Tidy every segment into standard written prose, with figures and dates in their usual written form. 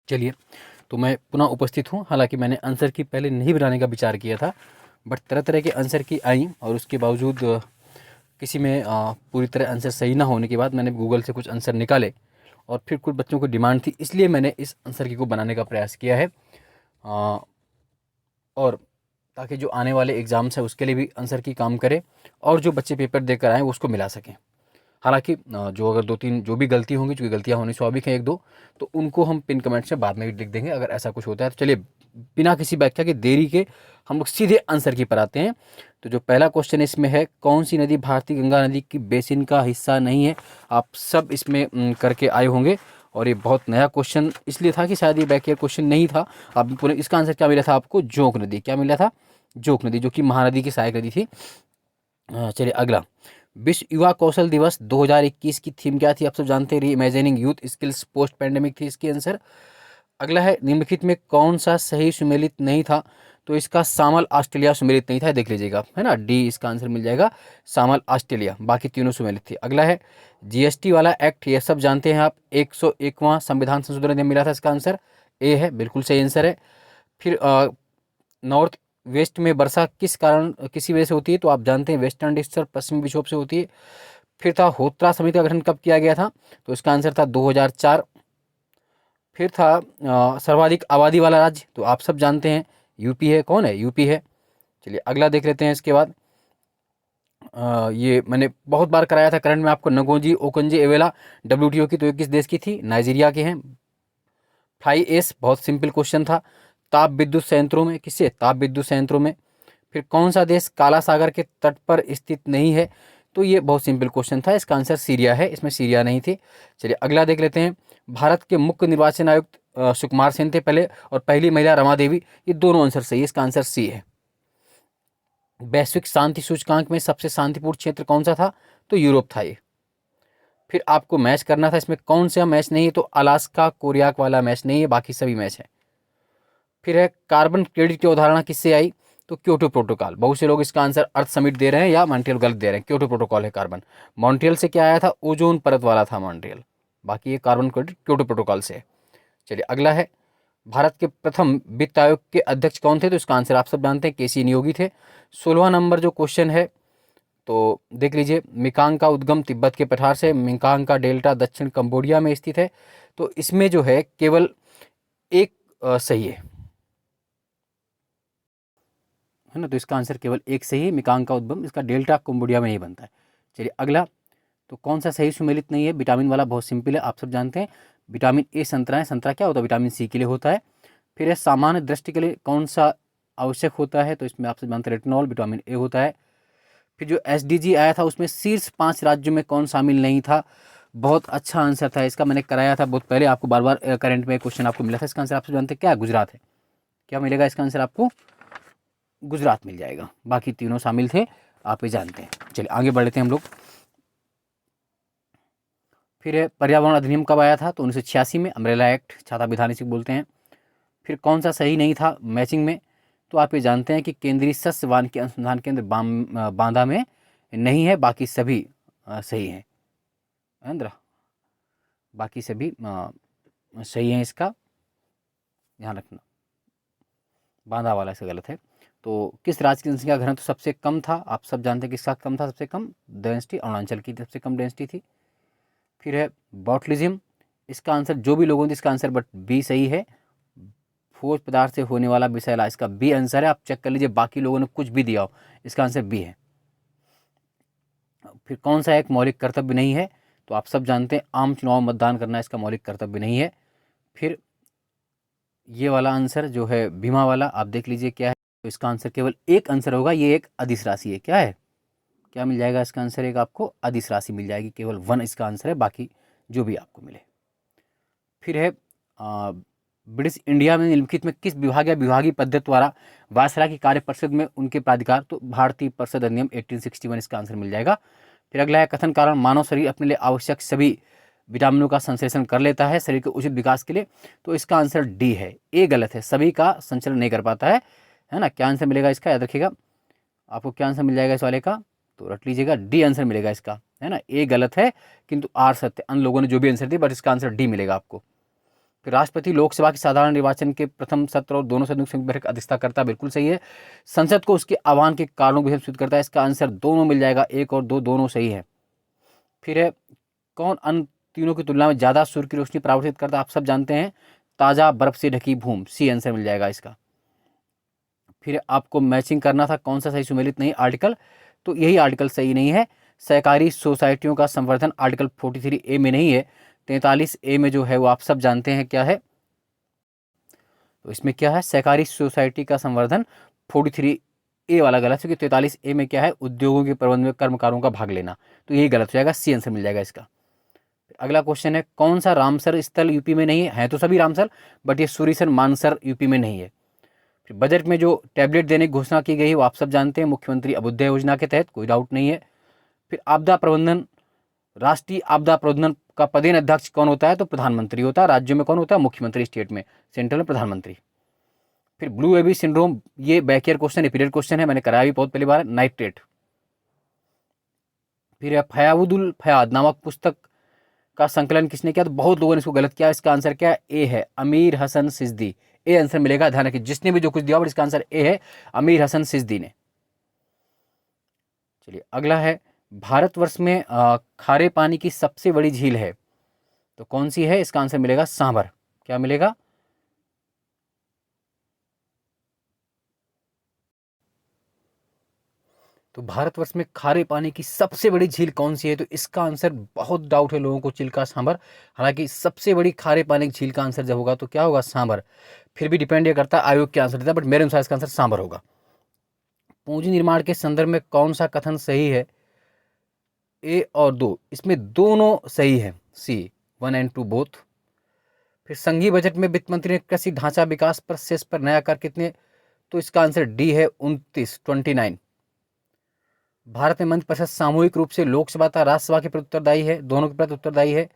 चलिए, तो मैं पुनः उपस्थित हूँ। हालांकि मैंने आंसर की पहले नहीं बनाने का विचार किया था, बट तरह तरह के आंसर की आई और उसके बावजूद किसी में पूरी तरह आंसर सही ना होने के बाद मैंने गूगल से कुछ आंसर निकाले और फिर कुछ बच्चों को डिमांड थी, इसलिए मैंने इस आंसर की को बनाने का प्रयास किया है। और ताकि जो आने वाले एग्ज़ाम्स है उसके लिए भी आंसर की काम करे और जो बच्चे पेपर देकर आएँ वो उसको मिला सकें। हालाँकि जो अगर 2-3 जो भी गलती होंगी, चूँकि गलतियाँ होनी स्वाभाविक हैं 1-2, तो उनको हम पिन कमेंट्स में बाद में भी लिख देंगे अगर ऐसा कुछ होता है। तो चलिए, बिना किसी व्याख्या के, देरी के, हम लोग सीधे आंसर की पर आते हैं। तो जो पहला क्वेश्चन इसमें है, कौन सी नदी भारतीय गंगा नदी की बेसिन का हिस्सा नहीं है? आप सब इसमें करके आए होंगे और ये बहुत नया क्वेश्चन इसलिए था कि शायद ये बैक ईयर क्वेश्चन नहीं था। आप पूरे इसका आंसर क्या मिला था आपको? जोंक नदी। क्या मिला था? जोंक नदी, जो कि महानदी की सहायक नदी थी। चलिए अगला, विश्व युवा कौशल दिवस 2021 की थीम क्या थी? आप सब जानते हैं, री imagining youth skills post pandemic थी इसकी आंसर। अगला है, निम्नलिखित में कौन सा सही सुमेलित नहीं था? तो इसका सामल ऑस्ट्रेलिया सुमेलित नहीं था, देख लीजिएगा, है ना, डी इसका आंसर मिल जाएगा, सामल ऑस्ट्रेलिया, बाकी तीनों सुमेलित थी। अगला है, जीएसटी वाला एक्ट, ये सब जानते हैं आप, 101वां संविधान संशोधन अधिनियम मिला था, इसका आंसर ए है, बिल्कुल सही आंसर है। फिर नॉर्थ वेस्ट में वर्षा किस कारण, किसी वजह से होती है? तो आप जानते हैं, वेस्टर्न डिस्टर्ब, पश्चिमी विक्षोभ से होती है। फिर था, होत्रा समिति का गठन कब किया गया था? तो इसका आंसर था 2004। फिर था सर्वाधिक आबादी वाला राज्य, तो आप सब जानते हैं यूपी है। कौन है? यूपी है। चलिए अगला देख लेते हैं इसके बाद। ये मैंने बहुत बार कराया था करंट में आपको, नगोजी ओकंजे एवेला डब्ल्यूटीओ की, तो ये किस देश की थी? नाइजीरिया के हैं। फ्लाई एस, बहुत सिंपल क्वेश्चन था। ताप विद्युत संयंत्रों में, किससे? ताप विद्युत संयंत्रों में। फिर कौन सा देश काला सागर के तट पर स्थित नहीं है? तो ये बहुत सिंपल क्वेश्चन था, इसका आंसर सीरिया है, इसमें सीरिया नहीं थी। चलिए अगला देख लेते हैं। भारत के मुख्य निर्वाचन आयुक्त सुकुमार सेन थे पहले, और पहली महिला रमा देवी, ये दोनों आंसर सही है, इसका आंसर सी है। वैश्विक शांति सूचकांक में सबसे शांतिपूर्ण क्षेत्र कौन सा था? तो यूरोप था ये। फिर आपको मैच करना था, इसमें कौन सा मैच नहीं है? तो अलास्का कोरियाक वाला मैच नहीं है, बाकी सभी मैच है। फिर है, कार्बन क्रेडिट की अवधारणा किससे आई? तो क्योटो प्रोटोकॉल। बहुत से लोग इसका आंसर अर्थ समिट दे रहे हैं या मॉन्ट्रियल, गलत दे रहे हैं। क्योटो प्रोटोकॉल है कार्बन। मॉन्ट्रियल से क्या आया था? ओजोन परत वाला था मॉन्ट्रियल। बाकी ये कार्बन क्रेडिट क्योटो प्रोटोकॉल से है। चलिए अगला है, भारत के प्रथम वित्त आयोग के अध्यक्ष कौन थे? तो इसका आंसर आप सब जानते हैं, केसी नियोगी थे। 16वां नंबर जो क्वेश्चन है, तो देख लीजिए, मिकांग का उद्गम तिब्बत के पठार से, मिकांग का डेल्टा दक्षिण कंबोडिया में स्थित है। तो इसमें जो है केवल एक सही है ना, तो इसका आंसर केवल एक सही है, मिकांग का उद्गम, इसका डेल्टा कंबोडिया में नहीं बनता है। चलिए अगला, तो कौन सा सही सुमेलित नहीं है? विटामिन वाला, बहुत सिंपल है, आप सब जानते हैं, विटामिन ए संतरा है। संतरा क्या होता है? विटामिन सी के लिए होता है। फिर है, सामान्य दृष्टि के लिए कौन सा आवश्यक होता है? तो इसमें आप सब जानते हैं, रेटिनॉल, विटामिन ए होता है। फिर जो एसडीजी आया था उसमें शीर्ष 5 राज्यों में कौन शामिल नहीं था? बहुत अच्छा आंसर था इसका, मैंने कराया था बहुत पहले, आपको बार बार करंट में क्वेश्चन आपको मिला था। इसका आंसर आप सब जानते हैं क्या? गुजरात है। क्या मिलेगा इसका आंसर आपको? गुजरात मिल जाएगा, बाकी तीनों शामिल थे, आप ये जानते हैं। चलिए आगे बढ़ लेते हैं हम लोग। फिर है, पर्यावरण अधिनियम कब आया था? तो 1986 में, अम्ब्रेला एक्ट, छाता विधान इसे बोलते हैं। फिर कौन सा सही नहीं था मैचिंग में? तो आप ये जानते हैं कि केंद्रीय शस्य वानिकी अनुसंधान केंद्र बांदा में नहीं है, बाकी सभी सही हैं। अंदर बाकी सभी सही हैं, इसका ध्यान रखना, बांदा वाला से गलत है। तो किस राज्य की जनसंख्या घनत्व सबसे कम था? आप सब जानते हैं किसका कम था सबसे कम? डेंसिटी, अरुणाचल की सबसे कम डेंसिटी थी। फिर है, बॉटलिज्म, इसका आंसर जो भी लोगों ने, इसका आंसर बट बी सही है, ठोस पदार्थ से होने वाला विषैला, इसका बी आंसर है। आप चेक कर लीजिए, बाकी लोगों ने कुछ भी दिया हो, इसका आंसर बी है। फिर कौन सा एक मौलिक कर्तव्य नहीं है? तो आप सब जानते हैं, आम चुनाव मतदान करना इसका मौलिक कर्तव्य नहीं है। फिर ये वाला आंसर जो है बीमा वाला, आप देख लीजिए क्या है। तो इसका आंसर केवल एक आंसर होगा, ये एक अदिश राशि है। क्या है? क्या मिल जाएगा इसका आंसर? एक आपको अदिश राशि मिल जाएगी, केवल 1 इसका आंसर है, बाकी जो भी आपको मिले। फिर है, ब्रिटिश इंडिया में निम्नलिखित में किस विभाग या विभागीय पद्धति द्वारा वायसराय की कार्य परिषद में उनके प्राधिकार? तो भारतीय परिषद अधिनियम 1861, इसका आंसर मिल जाएगा। फिर अगला है, कथन कारण मानव शरीर अपने लिए आवश्यक सभी विटामिनों का संश्लेषण कर लेता है शरीर के उचित विकास के लिए। तो इसका आंसर डी है, ए गलत है, सभी का संचलन नहीं कर पाता है ना। क्या आंसर मिलेगा इसका? याद रखिएगा, आपको क्या आंसर मिल जाएगा इस वाले का? तो रट लीजिएगा, डी आंसर मिलेगा इसका, है ना। ए गलत है, किंतु आर सत्य, अन्य लोगों ने जो भी आंसर दी, बट इसका आंसर डी मिलेगा आपको। फिर राष्ट्रपति लोकसभा के साधारण निर्वाचन के प्रथम सत्र और दोनों सदनों की संयुक्त बैठक की अध्यक्षता करता है, बिल्कुल सही है। संसद को उसके आह्वान के कारणों को सूचित करता है, इसका आंसर दोनों मिल जाएगा, 1 और 2 दोनों सही है। फिर है कौन अन्य तीनों की तुलना में ज़्यादा सूर्य की रोशनी परावर्तित करता है, आप सब जानते हैं, ताज़ा बर्फ से ढकी भूमि, सी आंसर मिल जाएगा इसका। फिर आपको मैचिंग करना था कौन सा सही सुमेलित नहीं आर्टिकल, तो यही आर्टिकल सही नहीं है। सहकारी सोसाइटियों का संवर्धन आर्टिकल 43A में नहीं है, 43A में जो है वो आप सब जानते हैं क्या है, तो इसमें क्या है, सहकारी सोसाइटी का संवर्धन 43A वाला गलत है, क्योंकि 43A में क्या है, उद्योगों के प्रबंध में कर्मकारों का भाग लेना, तो यही गलत हो जाएगा, सी आंसर मिल जाएगा इसका। अगला क्वेश्चन है कौन सा रामसर स्थल यूपी में नहीं है तो सभी रामसर, बट ये सूरीसर मानसर यूपी में नहीं है। फिर बजट में जो टैबलेट देने की घोषणा की गई है वो आप सब जानते हैं, मुख्यमंत्री अभ्युदय योजना के तहत, कोई डाउट नहीं है। फिर आपदा प्रबंधन, राष्ट्रीय आपदा प्रबंधन का पदेन अध्यक्ष कौन होता है, तो प्रधानमंत्री होता है। राज्यों में कौन होता है, मुख्यमंत्री, स्टेट में, सेंट्रल में प्रधानमंत्री। फिर ब्लू बेबी सिंड्रोम, ये बैक ईयर क्वेश्चन है, पीरियड क्वेश्चन है, मैंने कराया भी बहुत पहली बार, नाइट्रेट। फिर फयाउदुल फयाद नामक पुस्तक का संकलन किसने किया, तो बहुत लोगों ने इसको गलत किया, इसका आंसर क्या है, ए है, अमीर हसन सिद्दी, ए आंसर मिलेगा, ध्यान रखिए जिसने भी जो कुछ दिया, बट इसका आंसर ए है, अमीर हसन सिद्दी ने। चलिए अगला है भारतवर्ष में खारे पानी की सबसे बड़ी झील है, तो कौन सी है, इसका आंसर मिलेगा सांभर, क्या मिलेगा, तो भारतवर्ष में खारे पानी की सबसे बड़ी झील कौन सी है, तो इसका आंसर बहुत डाउट है लोगों को, चिल्का सांभर। हालांकि सबसे बड़ी खारे पानी की झील का आंसर जब होगा तो क्या होगा, सांभर। फिर भी डिपेंड ये करता है आयोग के आंसर देता है, बट मेरे अनुसार इसका आंसर सांभर होगा। पूंजी निर्माण के संदर्भ में कौन सा कथन सही है, ए और 2, इसमें दोनों सही है, सी 1 and 2 बोथ। फिर संघीय बजट में वित्त मंत्री ने कृषि ढांचा विकास पर सेस पर नया कर कितने, तो इसका आंसर डी है 29। भारत में मंत्रिपरिषद सामूहिक रूप से लोकसभा तथा राज्यसभा के प्रति उत्तरदायी है, दोनों के प्रति उत्तरदायी है,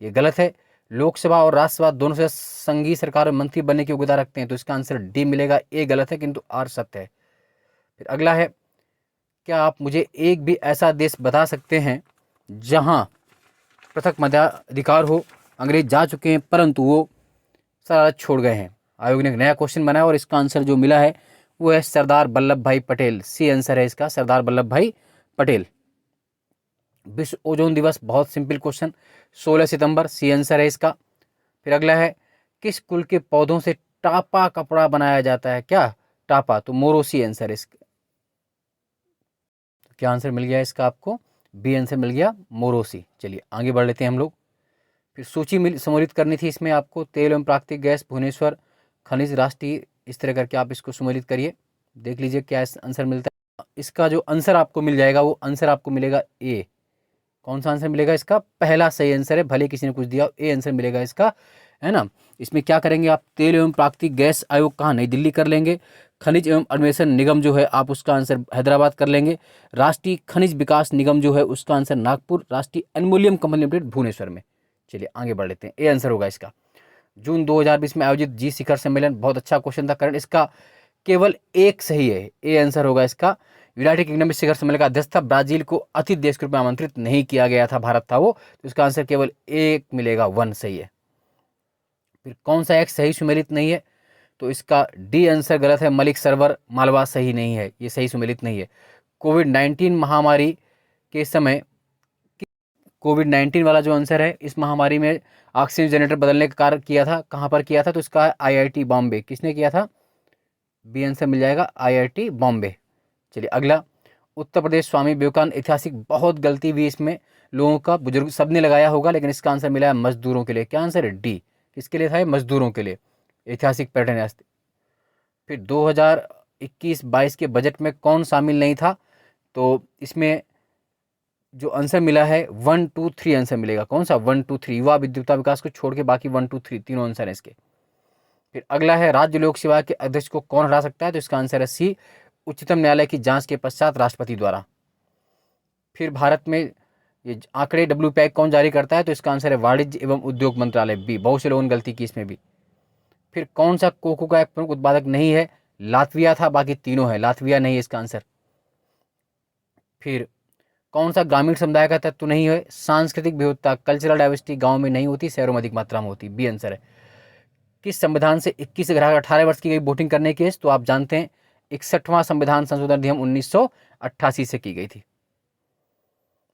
ये गलत है। लोकसभा और राज्यसभा दोनों से संघीय सरकार में मंत्री बनने की योग्यता रखते हैं, तो इसका आंसर डी मिलेगा, ए गलत है किंतु आर सत्य है। फिर अगला है क्या आप मुझे एक भी ऐसा देश बता सकते हैं जहां पृथक मताधिकार हो, अंग्रेज जा चुके हैं परंतु वो सारा छोड़ गए हैं। आयोग ने एक नया क्वेश्चन बनाया और इसका आंसर जो मिला है वो है सरदार वल्लभ भाई पटेल, सी आंसर है इसका, सरदार वल्लभ भाई पटेल। विश्व ओजोन दिवस, बहुत सिंपल क्वेश्चन, 16 सितंबर, सी आंसर है इसका। फिर अगला है किस कुल के पौधों से टापा कपड़ा बनाया जाता है, क्या टापा, तो मोरोसी आंसर है इसका, क्या आंसर मिल गया इसका आपको, बी आंसर मिल गया, मोरोसी। चलिए आगे बढ़ लेते हैं हम लोग। फिर सूची सम्मिलित करनी थी इसमें आपको, तेल एवं प्राकृतिक गैस, भुवनेश्वर खनिज, राष्ट्रीय, इस तरह करके आप इसको सम्मिलित करिए, देख लीजिए क्या आंसर मिलता है। इसका जो आंसर आपको मिल जाएगा वो आंसर आपको मिलेगा ए, कौन सा आंसर मिलेगा इसका, पहला सही आंसर है, भले किसी ने कुछ दिया, ए आंसर मिलेगा इसका, है ना। इसमें क्या करेंगे आप, तेल एवं प्राकृतिक गैस आयोग कहाँ, नई दिल्ली कर लेंगे। खनिज एवं अन्वेषण निगम जो है आप उसका आंसर हैदराबाद कर लेंगे। राष्ट्रीय खनिज विकास निगम जो है उसका आंसर नागपुर। राष्ट्रीय एल्युमिनियम कंपनी लिमिटेड भुवनेश्वर में। चलिए आगे बढ़ लेते हैं, ए आंसर होगा इसका। जून 2020 में आयोजित जी शिखर सम्मेलन, बहुत अच्छा क्वेश्चन था, कारण इसका केवल एक सही है, ए आंसर होगा इसका। यूनाइटेड किंगडम में शिखर सम्मेलन का अध्यक्ष था, ब्राजील को अतिथि देश के रूप में आमंत्रित नहीं किया गया था, भारत था वो, तो इसका आंसर केवल एक मिलेगा, 1 सही है। फिर कौन सा एक सही सुमेलित नहीं है, तो इसका डी आंसर गलत है, मलिक सरवर मालवा सही नहीं है, ये सही सुमेलित नहीं है। कोविड-19 महामारी के समय, कोविड-19 वाला जो आंसर है, इस महामारी में ऑक्सीजन जनरेटर बदलने का कार्य किया था, कहाँ पर किया था, तो इसका आईआईटी बॉम्बे, किसने किया था, बी आंसर मिल जाएगा, आईआईटी बॉम्बे। चलिए अगला, उत्तर प्रदेश स्वामी विवेकानंद ऐतिहासिक, बहुत गलती हुई इसमें लोगों का, बुजुर्ग सबने लगाया होगा, लेकिन इसका आंसर मिला है मजदूरों के लिए, क्या आंसर है, डी, किसके लिए था, मजदूरों के लिए, ऐतिहासिक पर्यटन। फिर 2021-22 के बजट में कौन शामिल नहीं था, तो इसमें जो आंसर मिला है 1 2 3 आंसर मिलेगा, कौन सा, 1 2 3, युवा विद्युता विकास को छोड़ के बाकी 1 2 3 तीनों आंसर है इसके। फिर अगला है राज्य लोक सेवा के अध्यक्ष को कौन हटा सकता है, तो इसका आंसर है सी, उच्चतम न्यायालय की जांच के पश्चात राष्ट्रपति द्वारा। फिर भारत में ये आंकड़े WPI कौन जारी करता है, तो इसका आंसर है वाणिज्य एवं उद्योग मंत्रालय, बी, बहुत से लोगों ने गलती की इसमें भी। फिर कौन सा कोको का एक प्रमुख उत्पादक नहीं है, लातविया था, बाकी तीनों है, लातविया नहीं है इसका आंसर। फिर कौन सा ग्रामीण समुदाय का तत्व नहीं है, सांस्कृतिक विविधता, कल्चरल डाइवर्सिटी गांव में नहीं होती, शहरों में अधिक मात्रा में होती, बी आंसर है। किस संविधान से 21 से घटाकर 18 वर्ष की गई वोटिंग करने की एज? तो आप जानते हैं 61वां संविधान संशोधन अधिनियम 1988 से की गई थी,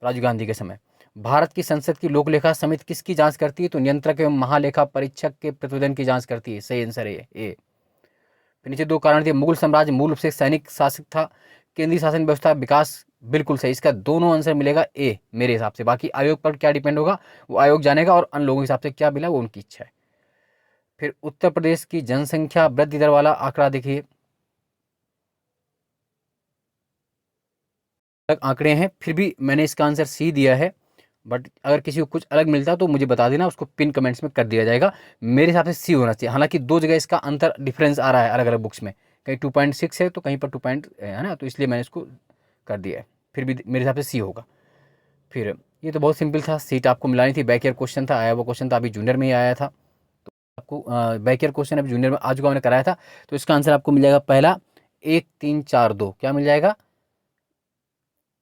राजीव गांधी के समय। भारत की संसद की लोक लेखा समिति किसकी जांच करती है? तो नियंत्रक एवं महालेखा परीक्षक के प्रतिवेदन की जांच करती है। सही आंसर है ए। फिर नीचे दो कारण दिए, मुगल साम्राज्य मूल रूप से सैनिक शासित था, केंद्रीय शासन व्यवस्था विकास, बिल्कुल सही। इसका दोनों आंसर मिलेगा ए मेरे हिसाब से। बाकी आयोग पर क्या डिपेंड होगा वो आयोग जानेगा, और अन्य लोगों के हिसाब से क्या मिला वो उनकी इच्छा है। फिर उत्तर प्रदेश की जनसंख्या वृद्धि दर वाला आंकड़ा देखिए, अलग आंकड़े हैं, फिर भी मैंने इसका आंसर सी दिया है। बट अगर किसी को कुछ अलग मिलता तो मुझे बता देना, उसको पिन कमेंट्स में कर दिया जाएगा। मेरे हिसाब से सी होना चाहिए। हालांकि दो जगह इसका अंतर डिफरेंस आ रहा है अलग अलग बुक्स में, कहीं 2.6 है तो कहीं पर 2 है ना, तो इसलिए मैंने इसको कर दिया है। फिर भी मेरे हिसाब से सी होगा। फिर ये तो बहुत सिंपल था, सीट आपको मिलानी थी, बैक ईयर क्वेश्चन था, आया वो क्वेश्चन था, अभी जूनियर में ही आया था। तो आपको बैक ईयर क्वेश्चन अभी जूनियर में आ चुका, मैंने कराया था। तो इसका आंसर आपको मिल जाएगा पहला 1 3 4 2। क्या मिल जाएगा?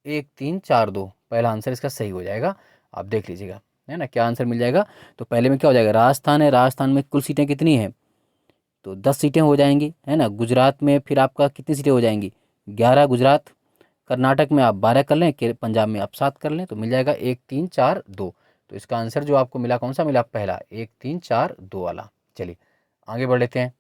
1 3 4 2 पहला आंसर इसका सही हो जाएगा। आप देख लीजिएगा, है ना, क्या आंसर मिल जाएगा। तो पहले में क्या हो जाएगा, राजस्थान है, राजस्थान में कुल सीटें कितनी हैं? तो 10 सीटें हो जाएंगी, है ना। गुजरात में फिर आपका कितनी सीटें हो जाएंगी? 11 गुजरात। कर्नाटक में आप 12 कर लें, पंजाब में आप 7 कर लें, तो मिल जाएगा 1 3 4 2। तो इसका आंसर जो आपको मिला कौन सा मिला? पहला 1 3 4 2 वाला। चलिए आगे बढ़ लेते हैं।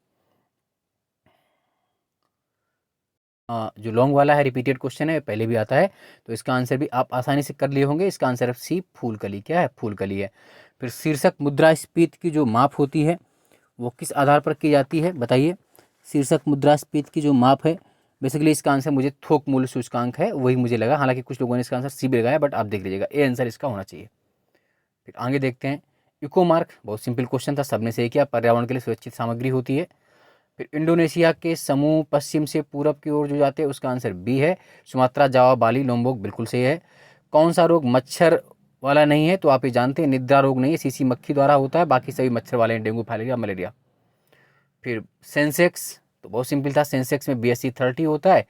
जो लॉन्ग वाला है रिपीटेड क्वेश्चन है, पहले भी आता है, तो इसका आंसर भी आप आसानी से कर लिए होंगे। इसका आंसर है सी, फूलकली। क्या है? फूलकली है। फिर शीर्षक मुद्रास्फीति की जो माप होती है वो किस आधार पर की जाती है, बताइए। शीर्षक मुद्रास्फीति की जो माप है, बेसिकली इसका आंसर मुझे थोक मूल्य सूचकांक है, वही मुझे लगा। हालांकि कुछ लोगों ने इसका आंसर सी भी लगाया, बट आप देख लीजिएगा ए आंसर इसका होना चाहिए। फिर आगे देखते हैं, इको मार्क बहुत सिंपल क्वेश्चन था, सबने सही किया। पर्यावरण के लिए सुरक्षित सामग्री होती है। फिर इंडोनेशिया के समूह पश्चिम से पूरब की ओर जो जाते हैं, उसका आंसर बी है, सुमात्रा, जावा, बाली, लोम्बोक, बिल्कुल सही है। कौन सा रोग मच्छर वाला नहीं है? तो आप ये जानते हैं निद्रा रोग नहीं है, सीसी मक्खी द्वारा होता है, बाकी सभी मच्छर वाले हैं, डेंगू, फाइलेरिया, मलेरिया। फिर सेंसेक्स तो बहुत सिंपल था, सेंसेक्स में BSE 30 होता है,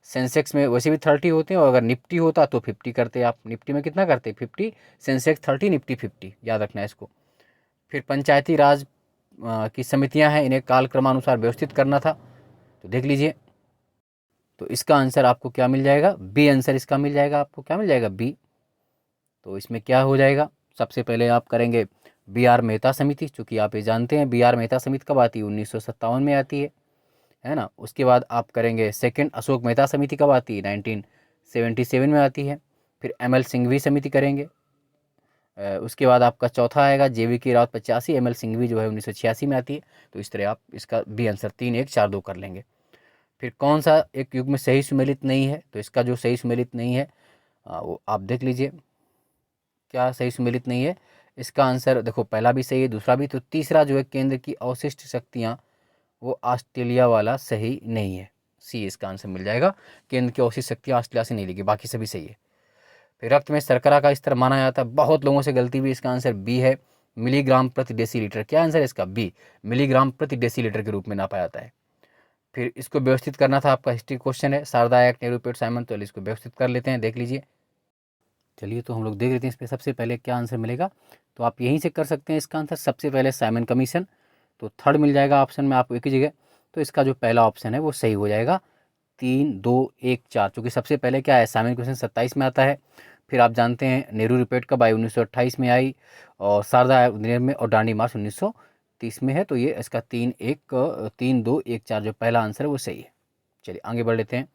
सेंसेक्स में वैसे भी 30 होते हैं, और अगर निफ्टी होता तो 50 करते। आप निफ्टी में कितना करते? 50। सेंसेक्स 30, निफ्टी 50, याद रखना है इसको। फिर पंचायती राज की समितियां हैं, इन्हें कालक्रमानुसार व्यवस्थित करना था, तो देख लीजिए। तो इसका आंसर आपको क्या मिल जाएगा? बी आंसर इसका मिल जाएगा। आपको क्या मिल जाएगा? बी। तो इसमें क्या हो जाएगा, सबसे पहले आप करेंगे BR मेहता समिति, चूँकि आप ये जानते हैं BR मेहता समिति कब आती है? 1957 में आती है ना। उसके बाद आप करेंगे सेकंड अशोक मेहता समिति कब आती है? 1977 में आती है। फिर ML सिंघवी समिति करेंगे। उसके बाद आपका चौथा आएगा JVK रावत 85, ML सिंघवी जो है 1986 में आती है। तो इस तरह आप इसका बी आंसर 3 1 4 2 कर लेंगे। फिर कौन सा एक युग में सही सुमेलित नहीं है? तो इसका जो सही सुमेलित नहीं है वो आप देख लीजिए, क्या सही सुमेलित नहीं है। इसका आंसर देखो, पहला भी सही है, दूसरा भी। तो तीसरा जो है केंद्र की अवशिष्ट शक्तियाँ, वो ऑस्ट्रेलिया वाला सही नहीं है, सी इसका आंसर मिल जाएगा। केंद्र की अवशिष्ट शक्तियाँ ऑस्ट्रेलिया से नहीं लेगी, बाकी सभी सही है। फिर रक्त में शर्करा का स्तर माना जाता है, बहुत लोगों से गलती भी, इसका आंसर बी है, मिलीग्राम प्रति डेसीलीटर। क्या आंसर है इसका? बी, मिलीग्राम प्रति डेसीलीटर के रूप में नापा जाता है। फिर इसको व्यवस्थित करना था, आपका हिस्ट्री क्वेश्चन है, शारदा एक्ट, नेहरू पेट, साइमन, तो इसको व्यवस्थित कर लेते हैं, देख लीजिए। चलिए तो हम लोग देख लेते हैं इस पर सबसे पहले क्या आंसर मिलेगा। तो आप यहीं से कर सकते हैं इसका आंसर। सबसे पहले साइमन कमीशन, तो थर्ड मिल जाएगा ऑप्शन में आपको एक ही जगह। तो इसका जो पहला ऑप्शन है वो सही हो जाएगा, 3 2 1 4, चूँकि सबसे पहले क्या है, साइमन कमीशन 27 में आता है। फिर आप जानते हैं नेहरू रिपोर्ट कब आई? 1928 में आई, और शारदा अधिनियम में, और डांडी मार्च 1930 में है। तो ये इसका 3 2 1 4 जो पहला आंसर है वो सही है। चलिए आगे बढ़ लेते हैं।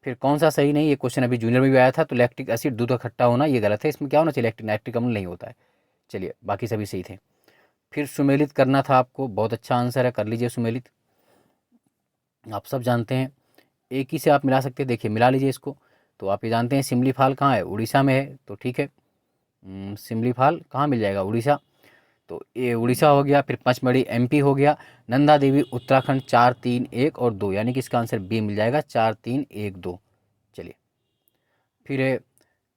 फिर कौन सा सही नहीं, ये क्वेश्चन अभी जूनियर में भी आया था। तो लैक्टिक एसिड दूध का खट्टा होना, ये गलत है, इसमें क्या होना चाहिए? लैक्टिक अम्ल नहीं होता है। चलिए बाकी सभी सही थे। फिर सुमेलित करना था आपको, बहुत अच्छा आंसर है, कर लीजिए सुमेलित। आप सब जानते हैं एक ही से आप मिला सकते हैं, देखिए मिला लीजिए इसको। तो आप ये जानते हैं सिमलीपाल कहाँ है? उड़ीसा में है, तो ठीक है। सिमलीपाल कहाँ मिल जाएगा? उड़ीसा। तो ये उड़ीसा हो गया। फिर पचमढ़ी MP हो गया। नंदा देवी उत्तराखंड, 4 3 1 और 2, यानी कि इसका आंसर बी मिल जाएगा, 4 3 1 2। चलिए फिर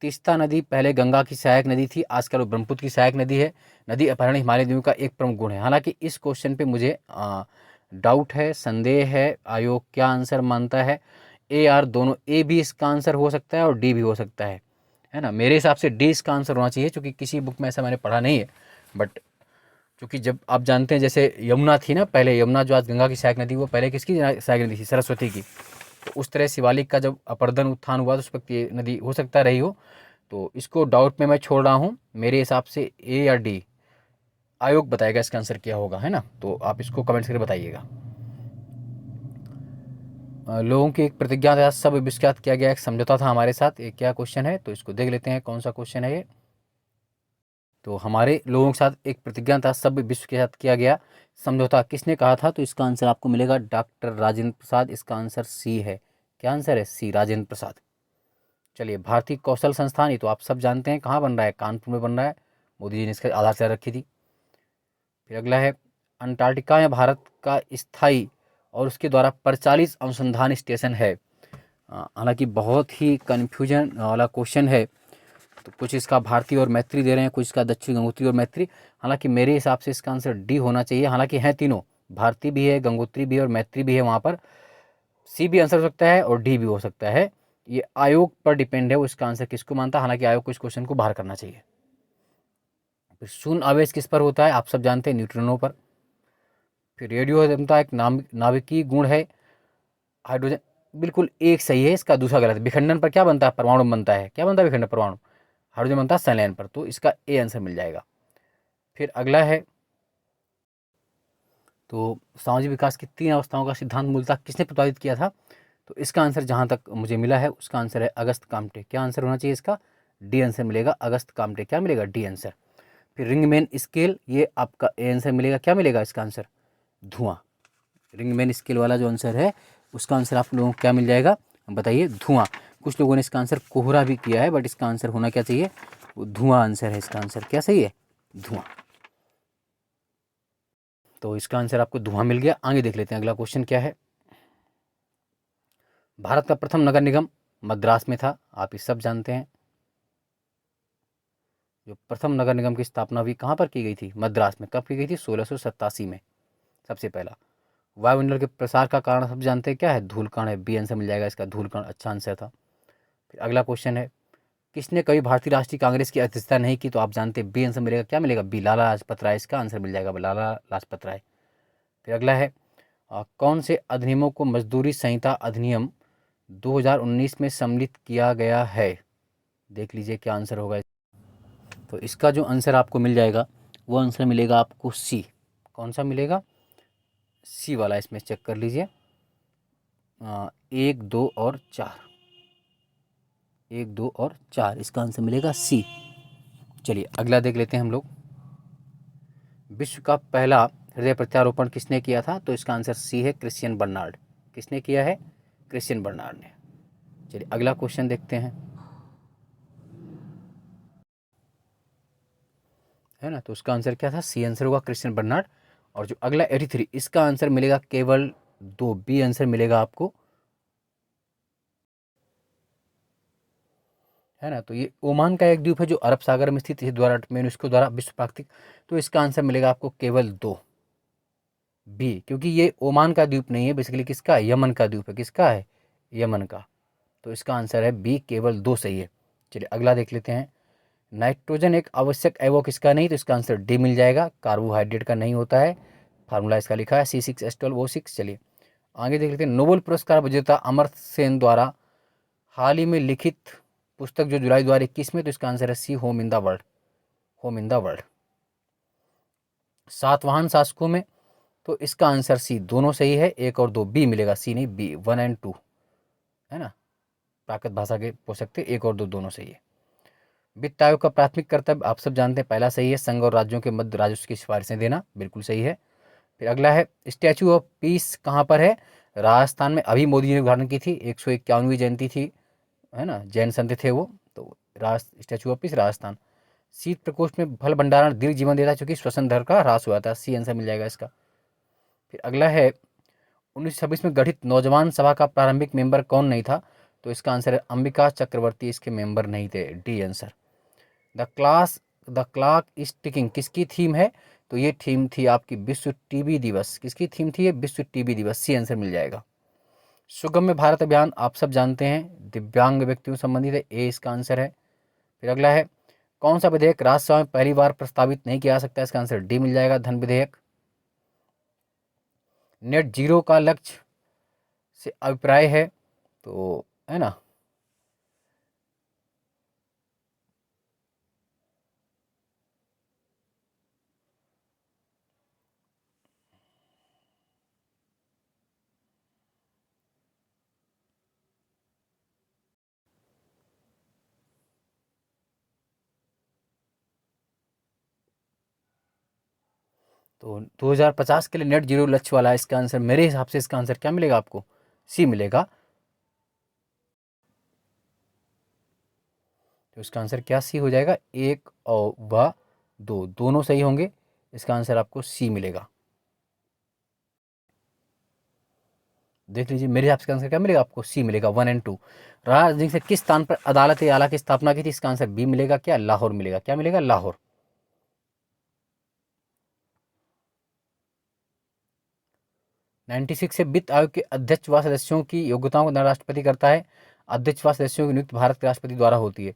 तीस्ता नदी पहले गंगा की सहायक नदी थी, आजकल वो ब्रह्मपुत्र की सहायक नदी है। नदी अपहरण हिमालय नदियों का एक प्रमुख गुण है। हालांकि इस क्वेश्चन पे मुझे डाउट है, संदेह है, आयोग क्या आंसर मानता है। AR दोनों, A भी इसका आंसर हो सकता है और D भी हो सकता है ना। मेरे हिसाब से D इसका आंसर होना चाहिए, क्योंकि किसी बुक में ऐसा मैंने पढ़ा नहीं है। बट क्योंकि जब आप जानते हैं जैसे यमुना थी ना पहले, यमुना जो आज गंगा की सहायक नदी, वो पहले किसकी सहायक नदी थी? सरस्वती की। तो उस तरह शिवालिक का जब अपर्दन उत्थान हुआ तो उस वक्त ये नदी हो सकता रही हो। तो इसको डाउट में मैं छोड़ रहा हूँ। मेरे हिसाब से ए या डी, आयोग बताएगा इसका आंसर क्या होगा, है ना। तो आप इसको कमेंट करके बताइएगा। लोगों की एक प्रतिज्ञा के साथ सब विश्वास किया गया, एक समझौता था हमारे साथ। ये क्या क्वेश्चन है, तो इसको देख लेते हैं कौन सा क्वेश्चन है ये। तो हमारे लोगों के साथ एक प्रतिज्ञा था, सब विश्व के साथ किया गया समझौता, किसने कहा था? तो इसका आंसर आपको मिलेगा डॉक्टर राजेंद्र प्रसाद। इसका आंसर सी है। क्या आंसर है? सी, राजेंद्र प्रसाद। चलिए, भारतीय कौशल संस्थान, ये तो आप सब जानते हैं कहाँ बन रहा है, कानपुर में बन रहा है। मोदी जी ने इसका आधारशिला रखी थी। फिर अगला है, अंटार्कटिका में भारत का स्थायी और उसके द्वारा परिचालित अनुसंधान स्टेशन है। हालांकि बहुत ही कन्फ्यूजन वाला क्वेश्चन है। तो कुछ इसका भारती और मैत्री दे रहे हैं, कुछ इसका दक्षिण गंगोत्री और मैत्री। हालांकि मेरे हिसाब से इसका आंसर डी होना चाहिए। हालांकि हैं तीनों, भारती भी है, गंगोत्री भी है और मैत्री भी है वहाँ पर। सी भी आंसर हो सकता है और डी भी हो सकता है। ये आयोग पर डिपेंड है वो इसका आंसर किसको मानता है। हालांकि आयोग को इस क्वेश्चन को बाहर करना चाहिए। फिर शून्य आवेश किस पर होता है? आप सब जानते हैं, न्यूट्रॉनों पर। फिर रेडियो अभियंता एक नाभिकीय गुण है हाइड्रोजन, बिल्कुल एक सही है, इसका दूसरा गलत है। विखंडन पर क्या बनता है? परमाणु बनता है। क्या बनता है विखंडन? परमाणु। हाइड्रोजन बनता है संलयन पर, तो इसका ए आंसर मिल जाएगा। फिर अगला है, तो सामाजिक विकास की 3 अवस्थाओं का सिद्धांत मूलतः किसने प्रतिपादित किया था? तो इसका आंसर जहाँ तक मुझे मिला है उसका आंसर है अगस्त काम्टे। क्या आंसर होना चाहिए इसका? डी आंसर मिलेगा, अगस्त काम्टे। क्या मिलेगा? D answer. फिर रिंगमैन स्केल, ये आपका ए आंसर मिलेगा। क्या मिलेगा इसका आंसर? धुआं। रिंगमैन स्केल वाला जो आंसर है उसका आंसर आप लोगों को क्या मिल जाएगा, बताइए? धुआं। कुछ लोगों ने इसका आंसर कोहरा भी किया है, बट इसका आंसर होना क्या चाहिए? धुआं आंसर है इसका आंसर। क्या सही है? धुआं। तो इसका आंसर आपको धुआं मिल गया। आगे देख लेते हैं अगला क्वेश्चन क्या है। भारत का प्रथम नगर निगम मद्रास में था, आप ये सब जानते हैं। जो प्रथम नगर निगम की स्थापना हुई कहाँ पर की गई थी? मद्रास में। कब की गई थी? 1687 में सबसे पहला। वायुमंडल के प्रसार का कारण सब जानते हैं क्या है? धूलकण है। बी आंसर मिल जाएगा इसका, धूलकण अच्छा आंसर था। फिर अगला क्वेश्चन है, किसने कभी भारतीय राष्ट्रीय कांग्रेस की अध्यक्षता नहीं की? तो आप जानते हैं बी आंसर मिलेगा। क्या मिलेगा? बी, लाला लाजपत राय। इसका आंसर मिल जाएगा लाला लाजपत राय। फिर अगला है, कौन से अधिनियमों को मजदूरी संहिता अधिनियम 2019 में सम्मिलित किया गया है? देख लीजिए क्या आंसर होगा। तो इसका जो आंसर आपको मिल जाएगा वो आंसर मिलेगा आपको सी। कौन सा मिलेगा? सी वाला। इसमें चेक कर लीजिए, 1, 2 और 4। 1, 2 और 4, इसका आंसर मिलेगा सी। चलिए अगला देख लेते हैं हम लोग। विश्व का पहला हृदय प्रत्यारोपण किसने किया था? तो इसका आंसर सी है, क्रिश्चियन बर्नार्ड। किसने किया है? क्रिश्चियन बर्नार्ड ने। चलिए अगला क्वेश्चन देखते हैं, है ना। तो उसका आंसर क्या था? सी आंसर होगा, क्रिश्चियन बर्नार्ड। और जो अगला 83, इसका आंसर मिलेगा केवल 2, बी आंसर मिलेगा आपको, है ना। तो ये ओमान का एक द्वीप है जो अरब सागर में स्थित है, द्वारा यूनेस्को द्वारा विश्व प्राकृतिक। तो इसका आंसर मिलेगा आपको केवल 2, बी, क्योंकि ये ओमान का द्वीप नहीं है, बेसिकली किसका है? यमन का द्वीप है। किसका है? यमन का। तो इसका आंसर है बी, केवल 2 सही है। चलिए अगला देख लेते हैं। नाइट्रोजन एक आवश्यक अवयव किसका नहीं? तो इसका आंसर डी मिल जाएगा, कार्बोहाइड्रेट का नहीं होता है। फार्मूला इसका लिखा है C6H12O6। चलिए आगे देख लेते हैं। नोबेल पुरस्कार विजेता अमर्त्य सेन द्वारा हाल ही में लिखित पुस्तक जो जुलाई 2021 में, तो इसका आंसर है C, home in the world. Home in the world. Satavahana शासकों में, तो इसका आंसर सी, दोनों सही है। 1 और 2, बी मिलेगा, सी नहीं, बी, 1 और 2, है ना। प्राकृत भाषा के हो सकते, 1 और 2 दोनों सही है। वित्त आयोग का प्राथमिक कर्तव्य आप सब जानते हैं, पहला सही है, संघ और राज्यों के मध्य राजस्व की सिफारिशें देना, बिल्कुल सही है। फिर अगला है, स्टैचू ऑफ पीस कहाँ पर है? राजस्थान में। अभी मोदी जी ने उद्घाटन की थी, 151वीं जयंती थी, है ना, जैन संत थे वो। तो स्टैचू ऑफ पीस राजस्थान। शीत प्रकोष्ठ में फल भंडारण दीर्घ जीवन देता है क्योंकि श्वसन दर का ह्रास हुआ था। सी आंसर मिल जाएगा इसका। फिर अगला है, 1926 में गठित नौजवान सभा का प्रारंभिक मेंबर कौन नहीं था? तो इसका आंसर है अंबिका चक्रवर्ती, इसके मेंबर नहीं थे। D answer. The clock is ticking किसकी थीम है? तो ये थीम थी आपकी विश्व टीबी दिवस। किसकी थीम थी ये? विश्व टीबी दिवस। सी आंसर मिल जाएगा। सुगम्य भारत अभियान आप सब जानते हैं, दिव्यांग व्यक्तियों से संबंधित है। ए इसका आंसर है। फिर अगला है, कौन सा विधेयक राज्यसभा में पहली बार प्रस्तावित नहीं किया जा सकता? इसका आंसर डी मिल जाएगा, धन विधेयक। नेट जीरो का लक्ष्य से अभिप्राय है, तो है ना, तो 2050 के लिए नेट जीरो लक्ष्य वाला है इसका आंसर। मेरे हिसाब से इसका आंसर क्या मिलेगा आपको? सी मिलेगा। तो इसका आंसर क्या सी हो जाएगा? एक और व दो दोनों सही होंगे, इसका आंसर आपको सी मिलेगा। देख लीजिए, मेरे हिसाब से आंसर क्या मिलेगा आपको? सी मिलेगा, 1 और 2। राजनीति से किस स्थान पर अदालत आला की स्थापना की थी? इसका आंसर बी मिलेगा, क्या? लाहौर मिलेगा। क्या मिलेगा? लाहौर। 96 से वित्त आयोग के अध्यक्ष व सदस्यों की योग्यताओं को राष्ट्रपति करता है। अध्यक्ष व सदस्यों की नियुक्ति भारत के राष्ट्रपति द्वारा होती है।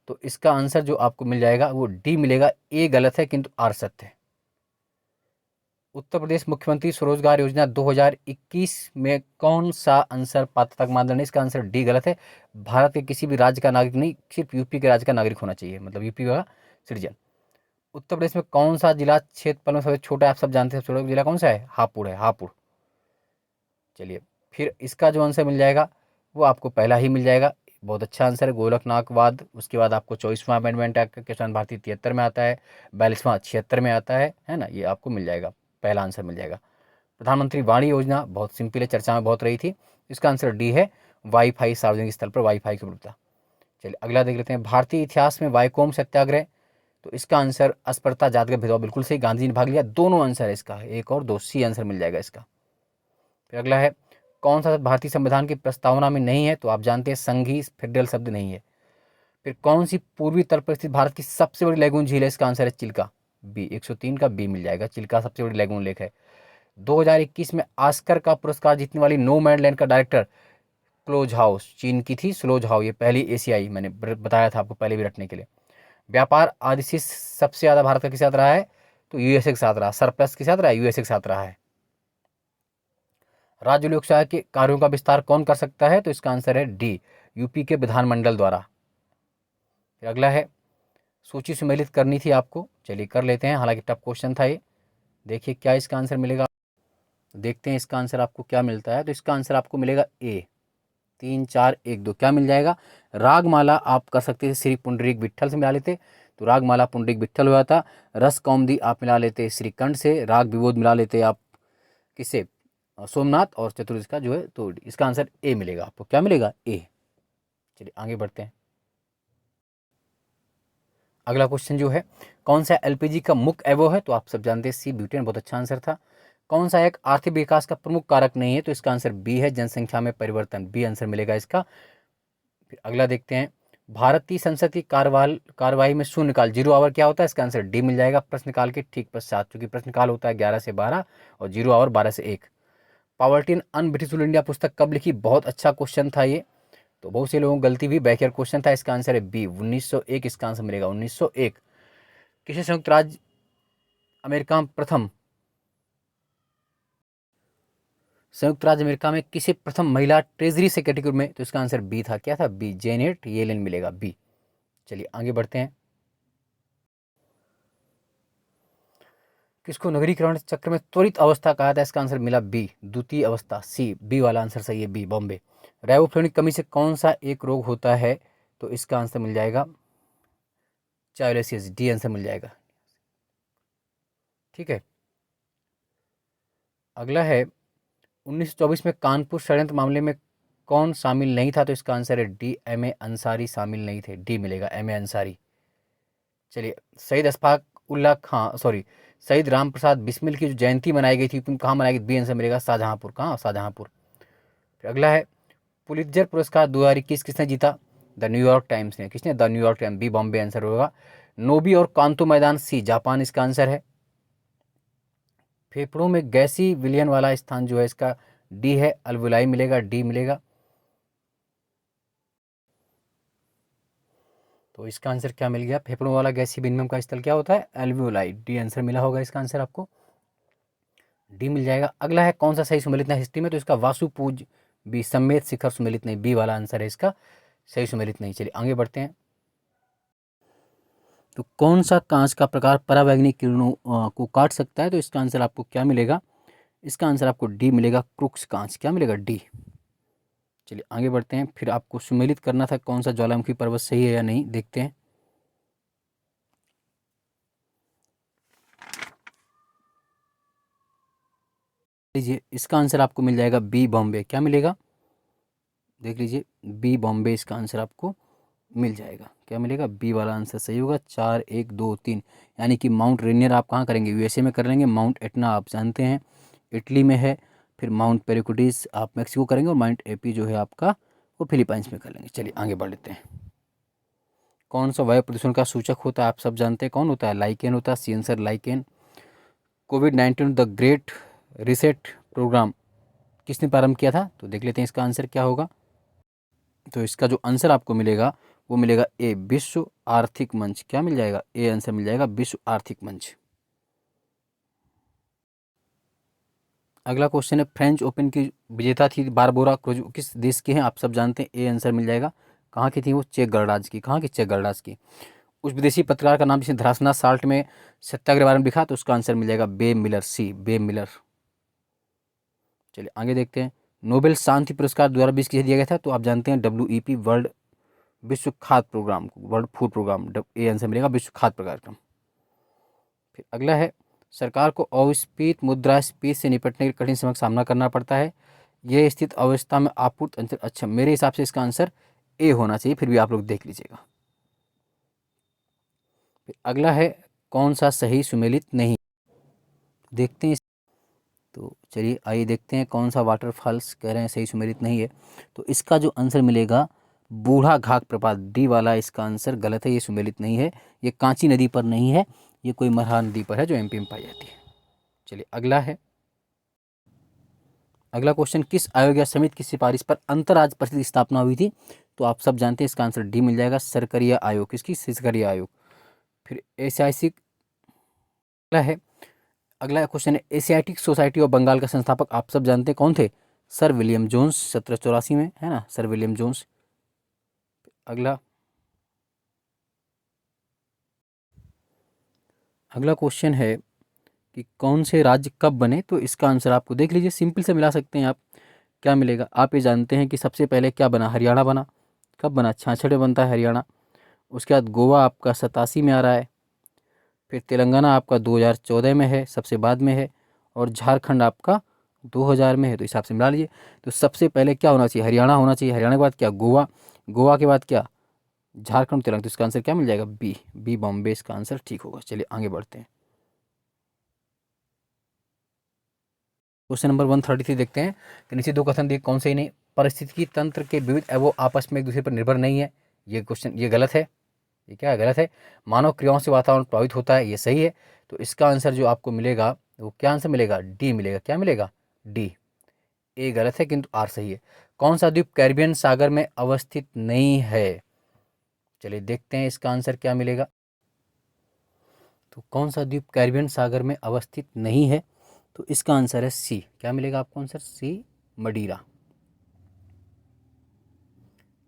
तो इसका आंसर जो आपको मिल जाएगा वो डी मिलेगा। ए गलत है किंतु आर सत्य है। उत्तर प्रदेश मुख्यमंत्री स्वरोजगार योजना 2021 में कौन सा आंसर पात्रता का मानदंड है? इसका आंसर डी गलत है। भारत के किसी भी राज्य का नागरिक नहीं, सिर्फ यूपी के राज्य का नागरिक होना चाहिए, मतलब यूपी का सिटीजन। उत्तर प्रदेश में कौन सा जिला क्षेत्रफल में सबसे छोटा है? आप सब जानते हैं, सबसे छोटा जिला कौन सा है? हापुड़ है, हापुड़। चलिए, फिर इसका जो आंसर मिल जाएगा वो आपको पहला ही मिल जाएगा। बहुत अच्छा आंसर है, गोलकनाथवाद। उसके बाद आपको 24वां अमेंडमेंट एक्ट का क्वेश्चन भारतीय 73 में आता है, 42वां 76 में आता है ना, ये आपको मिल जाएगा, पहला आंसर मिल जाएगा। प्रधानमंत्री वाणी योजना बहुत सिंपल है, चर्चा में बहुत रही थी। इसका आंसर डी है, वाईफाई, सार्वजनिक स्थल पर वाईफाई की उपलब्धता। चलिए अगला देख लेते हैं, भारतीय इतिहास में वाईकोम सत्याग्रह। तो इसका आंसर अस्पृश्यता, जातिगत भेदभाव, बिल्कुल सही, गांधी जी ने भाग लिया। दोनों आंसर है इसका, एक और दो, सी आंसर मिल जाएगा इसका। फिर अगला है, कौन सा भारतीय संविधान की प्रस्तावना में नहीं है? तो आप जानते हैं संघी फेडरल शब्द नहीं है। फिर कौन सी पूर्वी तट पर स्थित भारत की सबसे बड़ी लैगून झील है? इसका आंसर है चिल्का, बी। 103 का बी मिल जाएगा, चिल्का सबसे बड़ी लैगून लेक है। 2021 में ऑस्कर का पुरस्कार जीतने वाली नोमैडलैंड का डायरेक्टर क्लोज हाउस, चीन की थी स्लोज हाउ, ये पहली एशियाई, मैंने बताया था आपको पहले भी रटने के लिए। व्यापार आदि से सबसे ज्यादा भारत का किस साथ रहा है? तो यूएसए के साथ रहा, सरप्लस के साथ रहा है, यूएसए के साथ रहा है। राज्य लोकसभा के कार्यों का विस्तार कौन कर सकता है? तो इसका आंसर है डी, यूपी के विधानमंडल द्वारा। फिर अगला है, सूची सुमेलित करनी थी आपको, चलिए कर लेते हैं, हालांकि टफ क्वेश्चन था ये। देखिए क्या इसका आंसर मिलेगा, देखते हैं इसका आंसर आपको क्या मिलता है। तो इसका आंसर आपको मिलेगा ए, 3 4 1 2। क्या मिल जाएगा? रागमाला आप कर सकते थे, श्री पुंडरीक विट्ठल से मिला लेते, तो रागमाला पुंडरीक विट्ठल हुआ था। रस कौमुदी आप मिला लेते श्रीकंठ से, राग विबोध मिला लेते आप किससे? सोमनाथ, और चतुर्थ का जो है, तो इसका आंसर ए मिलेगा आपको। क्या मिलेगा? ए। चलिए आगे बढ़ते हैं। अगला क्वेश्चन जो है, कौन सा एलपीजी का मुख्य अवयव है? तो आप सब जानते हैं सी, ब्यूटेन। बहुत अच्छा आंसर था। कौन सा एक आर्थिक विकास का प्रमुख कारक नहीं है? तो इसका आंसर बी है, जनसंख्या में परिवर्तन, बी आंसर मिलेगा इसका। फिर अगला देखते हैं, भारतीय संसद की कार्यवाही में शून्यकाल, 0 आवर क्या होता है? इसका आंसर डी मिल जाएगा, प्रश्नकाल के ठीक पश्चात, क्योंकि प्रश्नकाल होता है 11 से 12 और 0 आवर 12 से 1। पॉवर्टी इन अनब्रिटिशफुल इंडिया पुस्तक कब लिखी? बहुत अच्छा क्वेश्चन था ये, तो बहुत से लोगों को गलती भी, बैकयर क्वेश्चन था। इसका आंसर है बी, 1901 इसका आंसर मिलेगा, 1901। किसे संयुक्त राज्य अमेरिका में प्रथम, संयुक्त राज्य अमेरिका में किसे प्रथम महिला ट्रेजरी सेक्रेटरी में? तो इसका आंसर बी था, क्या था? बी, जेनेट येलेन मिलेगा, बी। चलिए आगे बढ़ते हैं। किसको नगरीकरण चक्र में त्वरित अवस्था कहा था? इसका आंसर मिला बी, द्वितीय अवस्था, सी, बी वाला आंसर सही है, बी, बॉम्बे। राइबोफ्लेविक कमी से कौन सा एक रोग होता है? तो इसका आंसर मिल जाएगा चाइल्डसिस, डी आंसर मिल जाएगा। ठीक है, अगला है, 1924 में कानपुर षड्यंत्र मामले में कौन शामिल नहीं था? तो इसका आंसर है डी, एम ए अंसारी शामिल नहीं थे, डी मिलेगा, एम ए अंसारी। चलिए, शहीद अशफाक उल्ला खां, सॉरी, शहीद राम प्रसाद बिस्मिल की जो जयंती मनाई गई थी, तुम कहाँ मनाई गई? बी आंसर मिलेगा, शाहजहांपुर। कहाँ? शाहजहांपुर। फिर अगला है, पुलित्जर पुरस्कार 2021 किसने जीता? द न्यूयॉर्क टाइम्स ने। किसने? The New York Times, B Bombay answer होगा। नोबी और कांतो मैदान, सी जापान इसका आंसर है। फेफड़ों में गैसी विलयन वाला स्थान जो है इसका डी है, अल्वुलाई मिलेगा, डी मिलेगा। तो इसका आंसर क्या मिल गया? फेफड़ों वाला गैसीय विनिमय का स्थल क्या होता है? एल्वियोलाई। डी आंसर मिला होगा इसका आंसर आपको, डी मिल जाएगा। अगला है कौन सा सही सुमेलित नहीं हिस्ट्री में? तो इसका वासुपूज बी, सम्मेद शिखर सुमेलित नहीं, बी वाला आंसर है इसका सही सुमेलित नहीं। चलिए आगे बढ़ते हैं। तो कौन सा कांच का प्रकार परावैंगनिक किरणों को काट सकता है? तो इसका आंसर आपको क्या मिलेगा? इसका आंसर आपको डी मिलेगा, क्रुक्स कांच। क्या मिलेगा? डी। चलिए आगे बढ़ते हैं। फिर आपको सुमेलित करना था कौन सा ज्वालामुखी पर्वत सही है या नहीं, देखते हैं। लीजिए इसका आंसर आपको मिल जाएगा बी, बॉम्बे। क्या मिलेगा? देख लीजिए, बी बॉम्बे इसका आंसर आपको मिल जाएगा। क्या मिलेगा? बी वाला आंसर सही होगा। 4, 1, 2, 3, यानी कि माउंट रेनियर आप कहाँ करेंगे? यूएसए में कर लेंगे। माउंट एटना आप जानते हैं इटली में है। फिर माउंट पेरिकुटिस आप मैक्सिको करेंगे, और माउंट एपी जो है आपका वो फिलीपाइंस में कर लेंगे। चलिए आगे बढ़ लेते हैं। कौन सा वायु प्रदूषण का सूचक होता है? आप सब जानते हैं कौन होता है? लाइकेन होता है, सिएंसर लाइकेन। कोविड-19 द ग्रेट रिसेट प्रोग्राम किसने प्रारंभ किया था? तो देख लेते हैं इसका आंसर क्या होगा। तो इसका जो आंसर आपको मिलेगा वो मिलेगा ए, विश्व आर्थिक मंच। क्या मिल जाएगा? ए आंसर मिल जाएगा, विश्व आर्थिक मंच। अगला क्वेश्चन है, फ्रेंच ओपन की विजेता थी बारबोरा क्रोजो, किस देश की हैं? आप सब जानते हैं, ए आंसर मिल जाएगा। कहाँ की थी वो? चेक गणराज्य की। कहाँ की? चेक गणराज्य की। उस विदेशी पत्रकार का नाम जिसने धरासना साल्ट में सत्याग्रह के बारे में लिखा, तो उसका आंसर मिल जाएगा बे मिलर, सी, बे मिलर। चलिए आगे देखते हैं। नोबेल शांति पुरस्कार 2020 किसे दिया गया था? तो आप जानते हैं WEP, वर्ल्ड विश्व खाद्य programme, world food programme. A answer मिलेगा, विश्व खाद्य कार्यक्रम। फिर अगला है, सरकार को अस्फीति मुद्रास्फीति से निपटने के कठिन समय का सामना करना पड़ता है। यह स्थित अवस्था में आपूर्ति अंतर, अच्छा मेरे हिसाब से इसका आंसर ए होना चाहिए, फिर भी आप लोग देख लीजिएगा। फिर अगला है, कौन सा सही सुमेलित नहीं? देखते हैं। तो चलिए आइए देखते हैं कौन सा वाटरफॉल्स कह रहे हैं सही सुमेलित नहीं है। तो इसका जो आंसर मिलेगा बूढ़ा घाघ प्रपात, डी वाला इसका आंसर गलत है, ये सुमेलित नहीं है। ये कांची नदी पर नहीं है, ये कोई मरहा नदी पर है जो एमपी में पाई जाती है। चलिए अगला है। अगला क्वेश्चन, किस आयोग या समिति की सिफारिश पर अंतर्राज्य परिषद की स्थापना हुई थी? तो आप सब जानते हैं इसका आंसर डी मिल जाएगा, सरकरिया आयोग। किसकी? सरकरिया आयोग। फिर एशियाई अगला है। अगला क्वेश्चन है, एशियाटिक सोसाइटी ऑफ बंगाल का संस्थापक आप सब जानते हैं कौन थे? सर विलियम जोन्स, 1784 में, है ना, सर विलियम जोन्स। अगला अगला क्वेश्चन है कि कौन से राज्य कब बने? तो इसका आंसर आपको देख लीजिए, सिंपल से मिला सकते हैं आप। क्या मिलेगा? आप ये जानते हैं कि सबसे पहले क्या बना? हरियाणा बना। कब बना? 66 में बनता है हरियाणा। उसके बाद गोवा आपका 87 में आ रहा है। फिर तेलंगाना आपका 2014 में है, सबसे बाद में है। और झारखंड आपका 2000 में है। तो हिसाब से मिला लीजिए। तो सबसे पहले क्या होना चाहिए? हरियाणा होना चाहिए। हरियाणा के बाद क्या? गोवा। गोवा के बाद क्या? झारखंड, तेलंगाना। तो इसका आंसर क्या मिल जाएगा? बी, बी बॉम्बे इसका आंसर ठीक होगा। चलिए आगे बढ़ते हैं। क्वेश्चन नंबर 133 देखते हैं कि नीचे दो कथन दिए, कौन से ही नहीं? परिस्थितिकी तंत्र के विविध अवयव आपस में एक दूसरे पर निर्भर नहीं है। ये क्वेश्चन ये गलत है। ये क्या है? गलत है। मानव क्रियाओं से वातावरण प्रभावित होता है, ये सही है। तो इसका आंसर जो आपको मिलेगा वो क्या आंसर मिलेगा? डी मिलेगा। क्या मिलेगा? डी। ए गलत है किंतु आर सही है। कौन सा द्वीप कैरिबियन सागर में अवस्थित नहीं है? चलिए देखते हैं इसका आंसर क्या मिलेगा। तो कौन सा द्वीप कैरिबियन सागर में अवस्थित नहीं है? तो इसका आंसर है सी। क्या मिलेगा आपको आंसर? सी, मडीरा।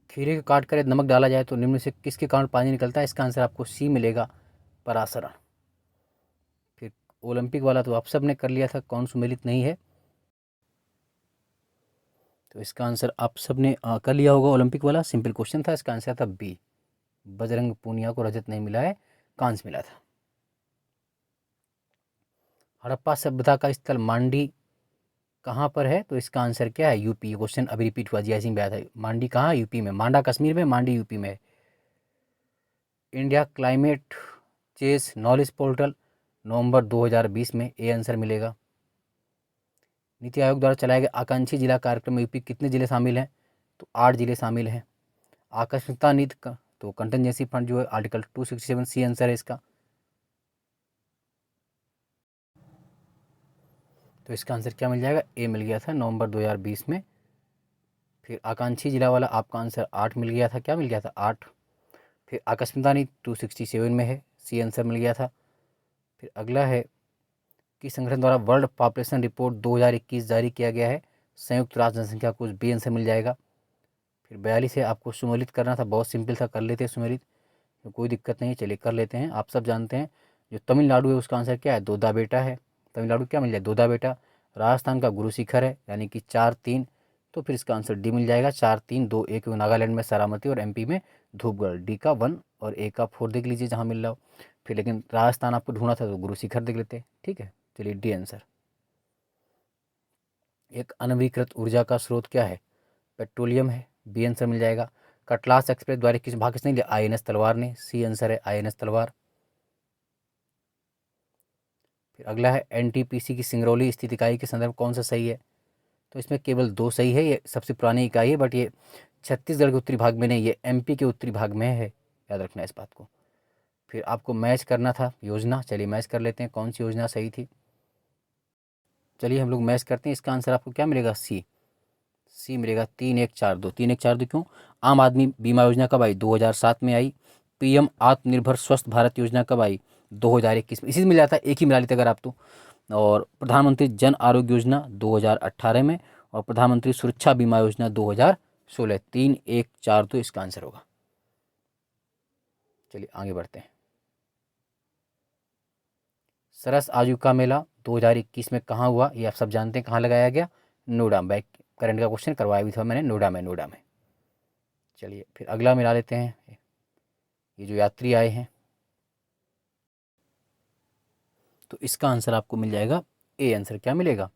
खीरे को काट कर यदि नमक डाला जाए तो निम्न से किसके कारण पानी निकलता है? इसका आंसर आपको सी मिलेगा, परासरण। फिर ओलंपिक वाला तो आप सब ने कर लिया था, कौन सुमेलित नहीं है? तो इसका आंसर आप सब ने कर लिया होगा, ओलंपिक वाला सिंपल क्वेश्चन था। इसका आंसर था बी, बजरंग पूनिया को रजत नहीं मिला है, कांस्य मिला था। हड़प्पा सभ्यता का स्थल मांडी कहाँ पर है? तो इसका आंसर क्या है? यूपी। क्वेश्चन अभी रिपीट हुआ, जैसे में आया था। मांडी कहाँ? यूपी में। मांडा कश्मीर में, मांडी यूपी में। India climate change knowledge portal November 2020 में, ए आंसर मिलेगा। नीति आयोग द्वारा चलाए गए आकांक्षी जिला कार्यक्रम में यूपी कितने जिले शामिल हैं? तो 8 जिले शामिल हैं। आकस्मिकता नीति का तो कंटेंजेंसी फंड जो है आर्टिकल 267, सी आंसर है इसका। तो इसका आंसर क्या मिल जाएगा? ए मिल गया था नवंबर 2020 में। फिर आकांक्षी जिला वाला आपका आंसर 8 मिल गया था। क्या मिल गया था? 8। फिर आकस्मिकता नहीं 267 में है, सी आंसर मिल गया था। फिर अगला है कि संगठन द्वारा वर्ल्ड पॉपुलेशन रिपोर्ट 2021 जारी किया गया है, संयुक्त राष्ट्र जनसंख्या कोष, बी आंसर मिल जाएगा। फिर 42 है, आपको सुमेलित करना था, बहुत सिंपल था, कर लेते हैं सुमेलित, तो कोई दिक्कत नहीं है, चलिए कर लेते हैं। आप सब जानते हैं जो तमिलनाडु है उसका आंसर क्या है, दोदा बेटा है। तमिलनाडु क्या मिल जाए, दोदा बेटा। राजस्थान का गुरु शिखर है, यानी कि 4-3, तो फिर इसका आंसर डी मिल जाएगा, 4-3-2-1। नागालैंड में सरामती और एमपी में धूपगढ़। डी का 1 और ए का 4 देख लीजिए जहाँ मिल रहा हो। फिर लेकिन राजस्थान आपको ढूंढना था तो गुरु शिखर देख लेते, ठीक है। चलिए डी आंसर। एक अनवीकृत ऊर्जा का स्रोत क्या है, पेट्रोलियम है, बी आंसर मिल जाएगा। कटलास एक्सप्रेस द्वारा किस भाग किसने लिया, आईएनएस तलवार ने, सी आंसर है आईएनएस तलवार। फिर अगला है एनटीपीसी की सिंगरौली स्थित इकाई के संदर्भ कौन सा सही है, तो इसमें केवल 2 सही है। ये सबसे पुरानी इकाई है, बट ये छत्तीसगढ़ के उत्तरी भाग में नहीं, ये एमपी के उत्तरी भाग में है, याद रखना इस बात को। फिर आपको मैच करना था योजना, चलिए मैच कर लेते हैं, कौन सी योजना सही थी। चलिए हम लोग मैच करते हैं, इसका आंसर आपको क्या मिलेगा, सी मिलेगा, 3142। 3142 क्यों, आम आदमी बीमा योजना कब आई, 2007 में आई। पीएम आत्मनिर्भर स्वस्थ भारत योजना कब आई, 2021 में, इसी से मिल जाता है, एक ही मिला लेते अगर आप तो। और प्रधानमंत्री जन आरोग्य योजना 2018 में, और प्रधानमंत्री सुरक्षा बीमा योजना 2016। 314 तो इसका आंसर होगा। चलिए आगे बढ़ते हैं। सरस आजीविका मेला 2021 में कहाँ हुआ, ये आप सब जानते हैं, कहाँ लगाया गया, नोएडा। बैक करंट का क्वेश्चन करवाया भी था मैंने, नोएडा में। चलिए फिर अगला मिला लेते हैं, ये जो यात्री आए हैं, तो इसका आंसर आपको मिल जाएगा ए आंसर। क्या मिलेगा,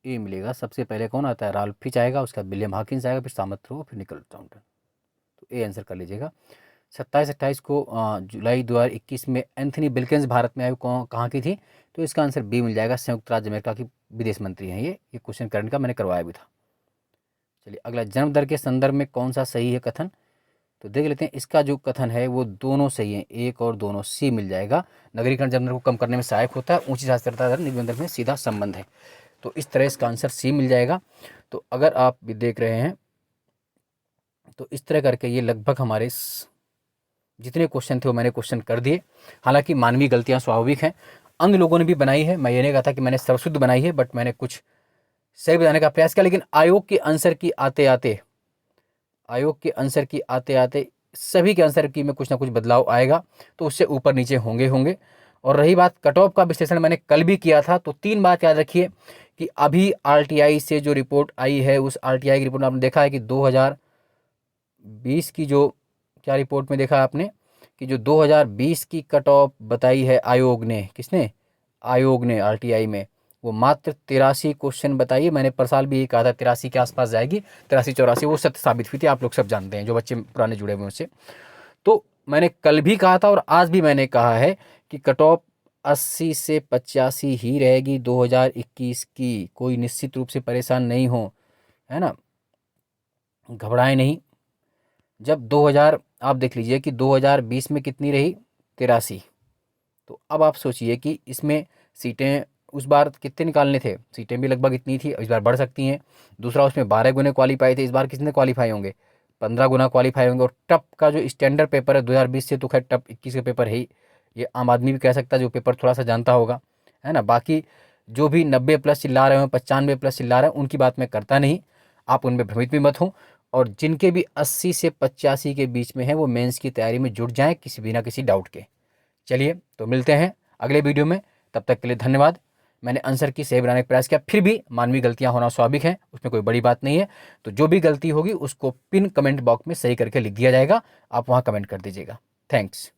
ए मिलेगा। सबसे पहले कौन आता है, राल्फ फिच आएगा, उसका विलियम हॉकिंस आएगा, फिर सामंत फिर निकोलस टाउनटन, तो ए आंसर कर लीजिएगा। 27-28 को जुलाई 2021 में एंथनी बिल्किंस भारत में आए, कहाँ की थी, तो इसका आंसर बी मिल जाएगा, संयुक्त राज्य अमेरिका की विदेश मंत्री हैं ये क्वेश्चन करंट का मैंने करवाया भी था। चलिए अगला, जन्म दर के संदर्भ में कौन सा सही है कथन, तो देख लेते हैं, इसका जो कथन है वो दोनों सही है, एक और दोनों, सी मिल जाएगा। नगरीकरण जन्म दर को कम करने में सहायक होता है, ऊंची साक्षरता दर निम्न दर में सीधा संबंध है, तो इस तरह इसका आंसर सी मिल जाएगा। तो अगर आप भी देख रहे हैं तो इस तरह करके ये लगभग हमारे जितने क्वेश्चन थे वो मैंने क्वेश्चन कर दिए। हालांकि मानवीय गलतियां स्वाभाविक हैं, अन्य लोगों ने भी बनाई है, मैं ये नहीं कहता कि मैंने सर्वशुद्ध बनाई है, बट मैंने कुछ सही बताने का प्रयास किया। लेकिन आयोग के आंसर की आते आते सभी के आंसर की में कुछ ना कुछ बदलाव आएगा, तो उससे ऊपर नीचे होंगे। और रही बात कट ऑफ का विश्लेषण, मैंने कल भी किया था, तो 3 बात याद रखिए कि अभी आरटीआई से जो रिपोर्ट आई है, उस आरटीआई की रिपोर्ट में आपने देखा है कि 2020 की जो क्या रिपोर्ट में देखा आपने कि जो 2020 की कट ऑफ बताई है आयोग ने, किसने, आयोग ने आरटीआई में, वो मात्र 83 क्वेश्चन बताइए। मैंने पर साल भी यही कहा था 83 के आसपास जाएगी, 83-84, वो सत्य साबित हुई थी, आप लोग सब जानते हैं जो बच्चे पुराने जुड़े हुए उससे। तो मैंने कल भी कहा था और आज भी मैंने कहा है कि कट ऑफ 80 से 85 ही रहेगी 2021 की, कोई निश्चित रूप से परेशान नहीं हो, है ना, घबराएं नहीं। जब 2000 आप देख लीजिए कि 2020 में कितनी रही, 83, तो अब आप सोचिए कि इसमें सीटें उस बार कितने निकालने थे, सीटें भी लगभग इतनी थी, इस बार बढ़ सकती हैं। दूसरा, उसमें 12 गुने क्वालिफाई थे, इस बार कितने क्वालिफाई होंगे, 15 गुना क्वालिफाई होंगे। और टप का जो स्टैंडर्ड पेपर है 2020 से, तो खैर टप 21 का पेपर है ही, ये आम आदमी भी कह सकता है जो पेपर थोड़ा सा जानता होगा, है ना। बाकी जो भी 90+ चिल्ला रहे हो, 95+ चिल्ला रहे हैं, उनकी बात मैं करता नहीं, आप उनमें भ्रमित भी मत हो। और जिनके भी 80 से 85 के बीच में है वो मेंस की तैयारी में जुट जाएं, किसी बिना किसी डाउट के। चलिए तो मिलते हैं अगले वीडियो में, तब तक के लिए धन्यवाद। मैंने आंसर की सही बनाने का प्रयास किया, फिर भी मानवीय गलतियां होना स्वाभाविक है, उसमें कोई बड़ी बात नहीं है। तो जो भी गलती होगी उसको पिन कमेंट बॉक्स में सही करके लिख दिया जाएगा, आप वहां कमेंट कर दीजिएगा। थैंक्स।